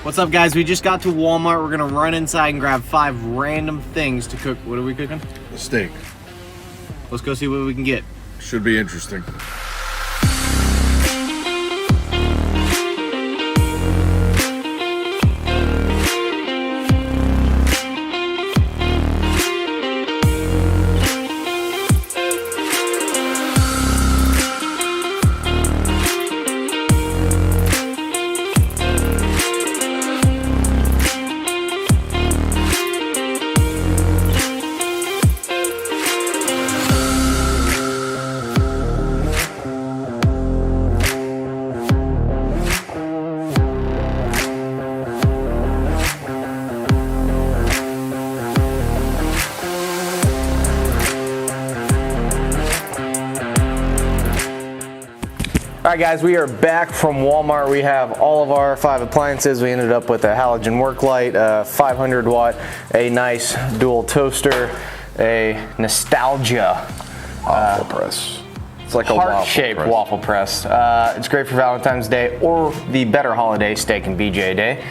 What's up, guys? We just got to Walmart. We're gonna run inside and grab 5 random things to cook. What are we cooking? A steak. Let's go see what we can get. Should be interesting. All right, guys, we are back from Walmart. We have all of our 5 appliances. We ended up with a halogen work light, a 500 watt, a nice dual toaster, a Nostalgia Waffle press. It's like a heart-shaped waffle press. It's great for Valentine's Day or the better holiday, steak and BJ day.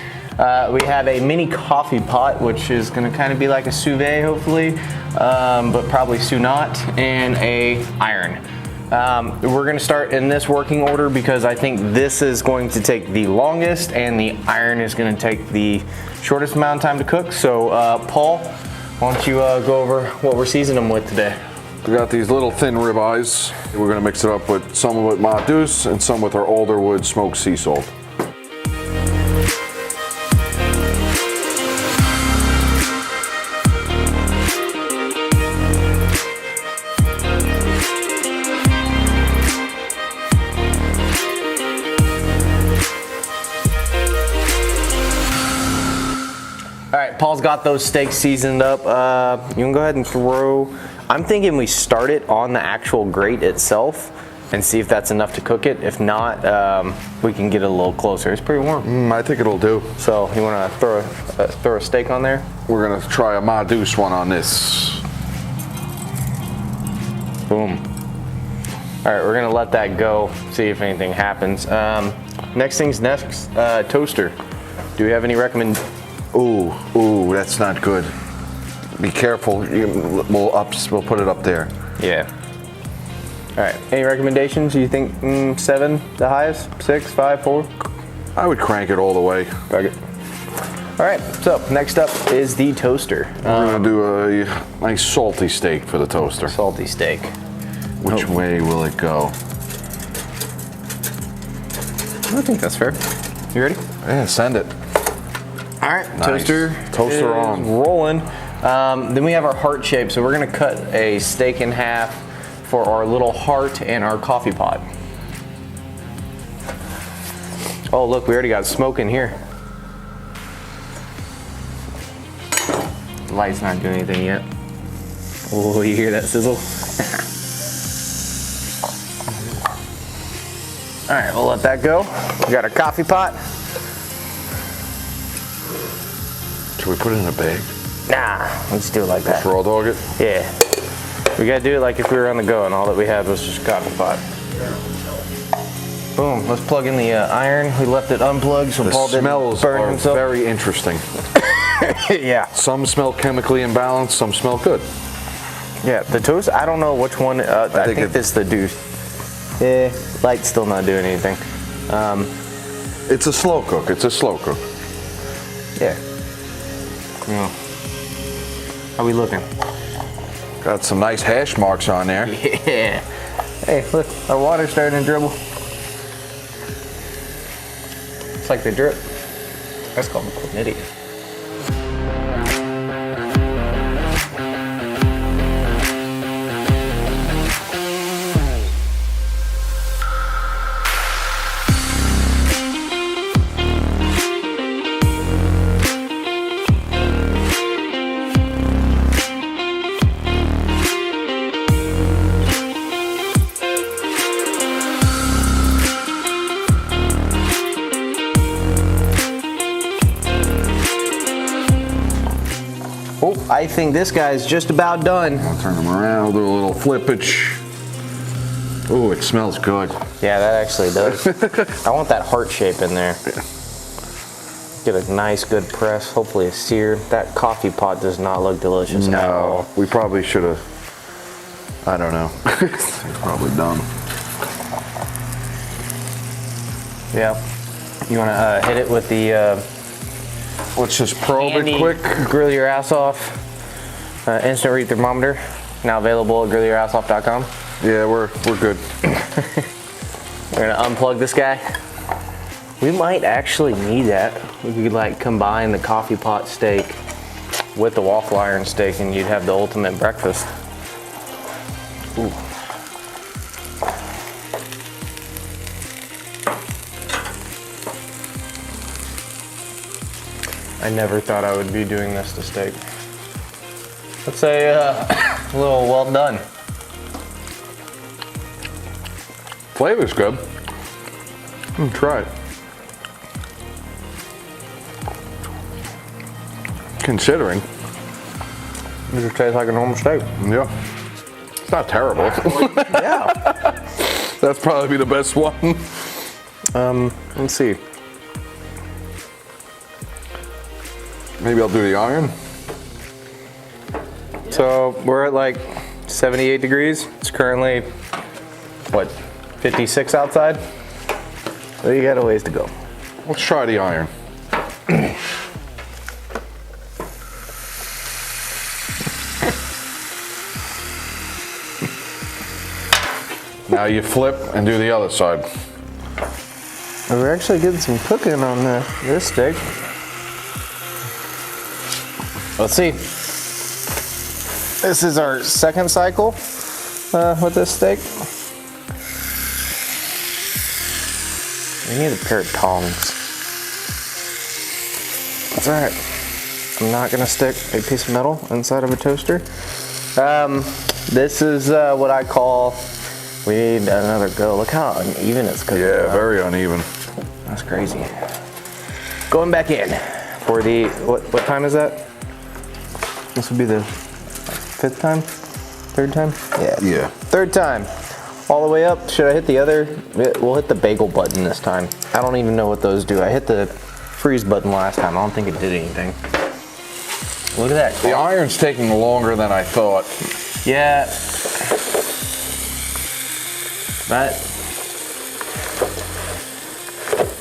We have a mini coffee pot, which is going to kind of be like a sous vide, hopefully, but probably sous not, and a iron. We're going to start in this working order because I think this is going to take the longest and the iron is going to take the shortest amount of time to cook. So Paul, why don't you go over what we're seasoning them with today? We got these little thin ribeyes. We're gonna mix it up with some with Ma Deuce and some with our Alderwood smoked sea salt. All right, Paul's got those steaks seasoned up. You can go ahead and throw, I'm thinking we start it on the actual grate itself and see if that's enough to cook it. If not, we can get it a little closer. It's pretty warm. I think it'll do. So you wanna throw a steak on there? We're gonna try a Ma Deuce one on this. Boom. All right, we're gonna let that go, see if anything happens. Next thing's toaster. Do we have any Ooh, that's not good. Be careful. We'll put it up there. Yeah. All right. Any recommendations? You think 7, the highest? 6, 5, 4? I would crank it all the way. Okay. All right. So next up is the toaster. We're gonna do a nice salty steak for the toaster. Salty steak. Which way will it go? I think that's fair. You ready? Yeah, send it. All right. Nice. Toaster is on. Rolling. Then we have our heart shape. So we're gonna cut a steak in half for our little heart and our coffee pot. Oh, look, we already got smoke in here. The light's not doing anything yet. Oh, you hear that sizzle? All right, we'll let that go. We got our coffee pot. Should we put it in a bag? Nah, let's do it like that. Raw dog it? Yeah. We gotta do it like if we were on the go and all that we had was just a coffee pot. Boom, let's plug in the iron. We left it unplugged so Paul didn't burn himself. Very interesting. Yeah. Some smell chemically imbalanced, some smell good. Yeah, the toast, I don't know which one, I think this is the Deuce. Yeah, light's still not doing anything. It's a slow cook, Yeah. Yeah. How we looking? Got some nice hash marks on there. Yeah. Hey, look, our water's starting to dribble. It's like the drip. That's called chlamydia. Oh, I think this guy's just about done. I'll turn them around, do a little flippage. Oh, it smells good. Yeah, that actually does. I want that heart shape in there. Get a nice good press, hopefully a sear. That coffee pot does not look delicious at all. No, we probably should have. I don't know. It's probably done. Yeah. You want to hit it with the Let's just probe handy it quick. grill your ass off instant read thermometer. Now available at grillyourassoff.com. Yeah, we're good. We're gonna unplug this guy. We might actually need that. We could like combine the coffee pot steak with the waffle iron steak and you'd have the ultimate breakfast. Ooh. I never thought I would be doing this to steak. Let's say a little well done. Flavor's good. Try it. Considering. It just tastes like a normal steak. Yeah. It's not terrible. Yeah. That's probably the best one. Let's see. Maybe I'll do the iron. So we're at like 78 degrees. It's currently, what, 56 outside? So you got a ways to go. Let's try the iron. Now you flip and do the other side. We're actually getting some cooking on this steak. Let's see. This is our second cycle with this steak. We need a pair of tongs. That's all right. I'm not gonna stick a piece of metal inside of a toaster. This is what I call, we need another go. Look how uneven it's cooking. Yeah, very uneven. That's crazy. Going back in for the, what time is that? This would be the fifth time? Third time? Yeah. Third time. All the way up. Should I hit the other? We'll hit the bagel button this time. I don't even know what those do. I hit the freeze button last time. I don't think it did anything. Look at that. The iron's taking longer than I thought. Yeah.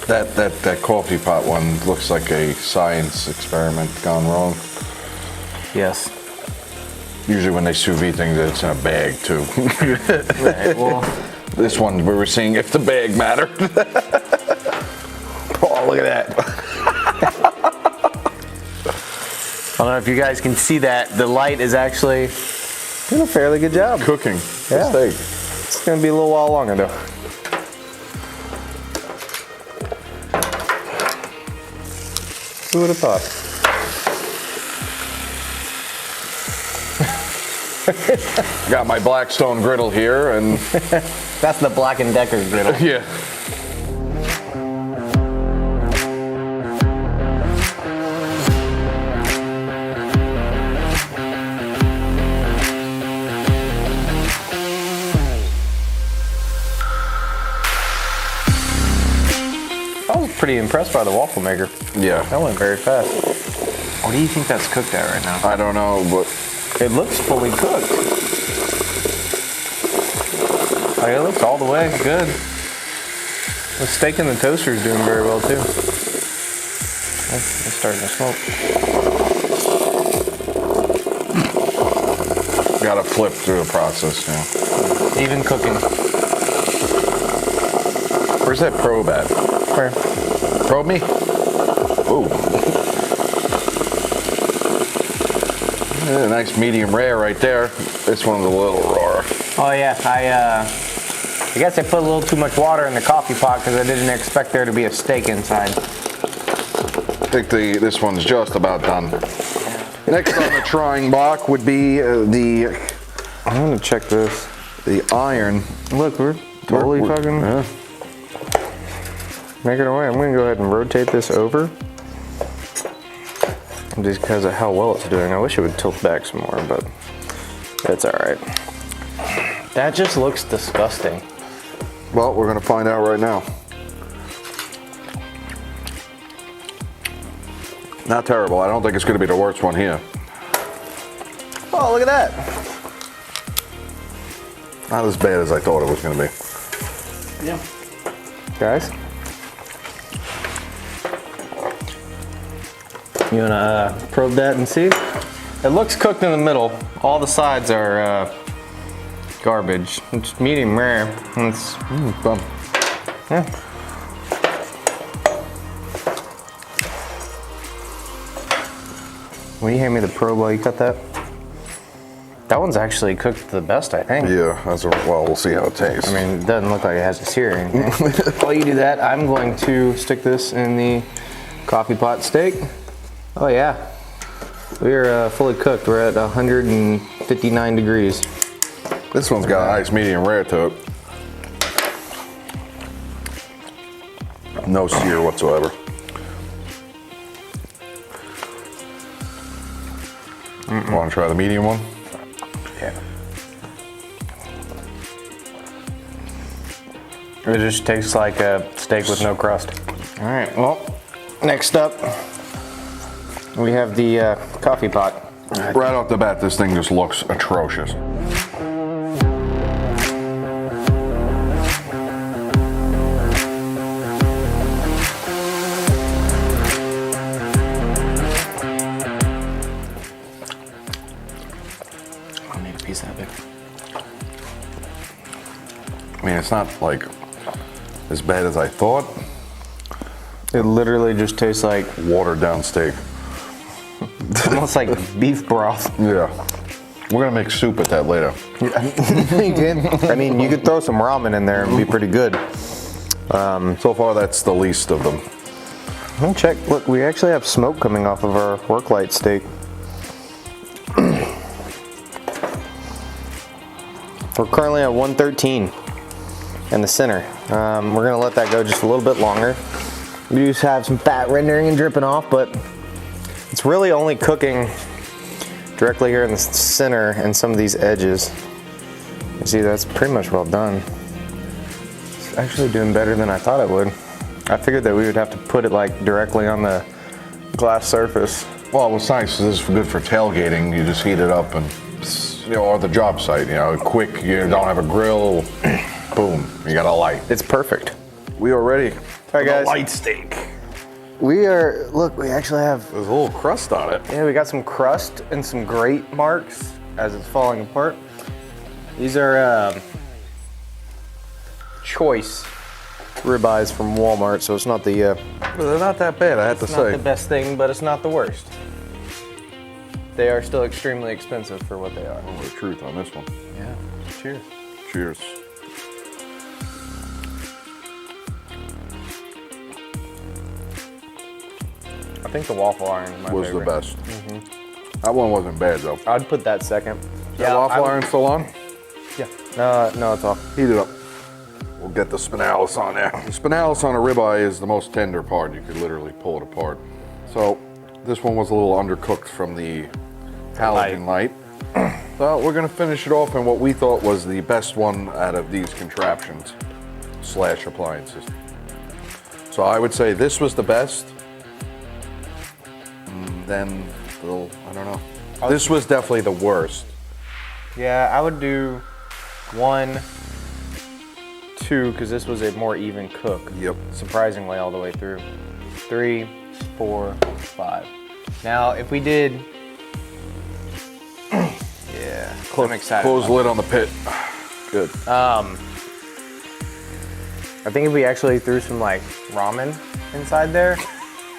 That coffee pot one looks like a science experiment gone wrong. Yes. Usually when they sous vide things, it's in a bag too. Right, well, This one, we were seeing if the bag mattered. oh, look at that. I don't know if you guys can see that. The light is actually doing a fairly good job. Cooking Yeah. the steak. It's gonna be a little while longer though. Who would have thought? Got my Blackstone griddle here and That's the Black & Decker griddle. yeah. I was pretty impressed by the waffle maker. Yeah. That went very fast. What do you think that's cooked at right now? I don't know, but It looks fully cooked. Like, it looks all the way good. The steak in the toaster is doing very well too. It's starting to smoke. gotta flip through the process now. Even cooking. Where's that probe at? Where? Probe me? Ooh. Yeah, nice medium rare right there. This one's a little raw. Oh yeah, I guess I put a little too much water in the coffee pot because I didn't expect there to be a steak inside. I think this one's just about done. Next on the trying block would be I'm gonna check this. The iron. Look, we're totally fucking making our way. I'm gonna go ahead and rotate this over. Just because of how well it's doing. I wish it would tilt back some more, but it's all right. That just looks disgusting. Well, we're gonna find out right now. Not terrible. I don't think it's going to be the worst one here. Oh, look at that. Not as bad as I thought it was going to be. Yeah. Guys, you wanna probe that and see? It looks cooked in the middle. All the sides are garbage. It's medium rare. It's Done. yeah. Will you hand me the probe while you cut that? That one's actually cooked the best, I think. Yeah, well, we'll see how it tastes. I mean, it doesn't look like it has a sear or anything. While you do that, I'm going to stick this in the coffee pot steak. Oh yeah, we're fully cooked. We're at 159 degrees. This one's got a nice medium rare to it. No sear whatsoever. Want to try the medium one? Yeah. It just tastes like a steak with no crust. All right, well, next up, we have the coffee pot. Right off the bat, this thing just looks atrocious. I don't need a piece that big. I mean, it's not like as bad as I thought. It literally just tastes like Watered down steak. almost like beef broth. Yeah. We're gonna make soup with that later. You can. I mean, you could throw some ramen in there and be pretty good. So far, that's the least of them. Let me check. Look, we actually have smoke coming off of our work light steak. We're currently at 113 in the center. We're gonna let that go just a little bit longer. We just have some fat rendering and dripping off, but it's really only cooking directly here in the center and some of these edges. You see, that's pretty much well done. It's actually doing better than I thought it would. I figured that we would have to put it like directly on the glass surface. Well, what's nice is this is good for tailgating. You just heat it up and, or the job site, quick. You don't have a grill, boom, you got a light. It's perfect. We are ready. All right, guys. Light steak. We are, look, we actually have, There's a little crust on it. yeah, we got some crust and some grate marks as it's falling apart. These are choice ribeyes from Walmart, so it's not the They're not that bad, I have to it's not say. the best thing, but it's not the worst. They are still extremely expensive for what they are. Oh, the truth on this one. Yeah. Cheers. Cheers. I think the waffle iron is my Was favorite. the best. That one wasn't bad though. I'd put that second. That waffle iron still on? Yeah. No, it's off. Heat it up. We'll get the spinalis on there. The spinalis on a ribeye is the most tender part. You could literally pull it apart. So this one was a little undercooked from the halogen light. So we're gonna finish it off in what we thought was the best one out of these contraptions / appliances. So I would say this was the best. Then I don't know. This was definitely the worst. Yeah, I would do 1, 2, because this was a more even cook. Yep. Surprisingly, all the way through. 3, 4, 5. Now, if we did, yeah, I'm excited. Close the lid on the pit. Good. I think if we actually threw some like ramen inside there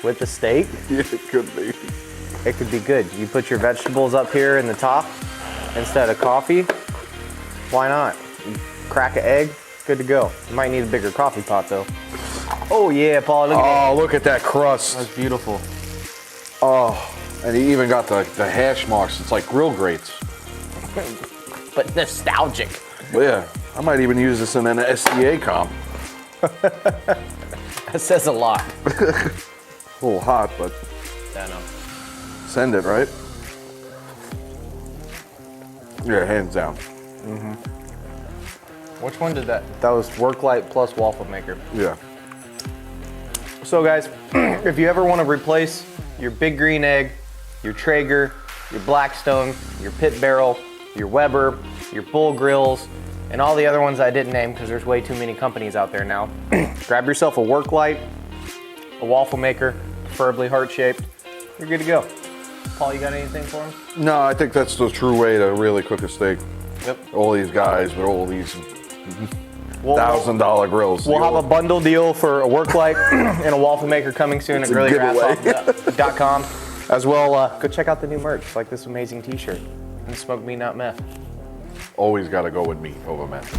with the steak, Yeah, it could be. it could be good. You put your vegetables up here in the top instead of coffee. Why not? You crack an egg, good to go. You might need a bigger coffee pot though. Oh yeah, Paul, look at that. Oh, look at that crust. That's beautiful. Oh, and he even got the hash marks. It's like grill grates. But nostalgic. But yeah, I might even use this in an SDA comp. That says a lot. A little hot, but I know. send it, right? Yeah, hands down. Which one did that? That was Worklight plus waffle maker. Yeah. So guys, if you ever want to replace your Big Green Egg, your Traeger, your Blackstone, your Pit Barrel, your Weber, your Bull Grills, and all the other ones I didn't name because there's way too many companies out there now. Grab yourself a work light, a waffle maker, preferably heart-shaped. You're good to go. Paul, you got anything for him? No, I think that's the true way to really cook a steak. Yep. All these guys with all these $1,000 grills. We'll have a bundle deal for a work light and a waffle maker coming soon at grillyourassoff.com. As well, go check out the new merch, like this amazing t-shirt and smoke meat, not meth. Always got to go with meat over meth.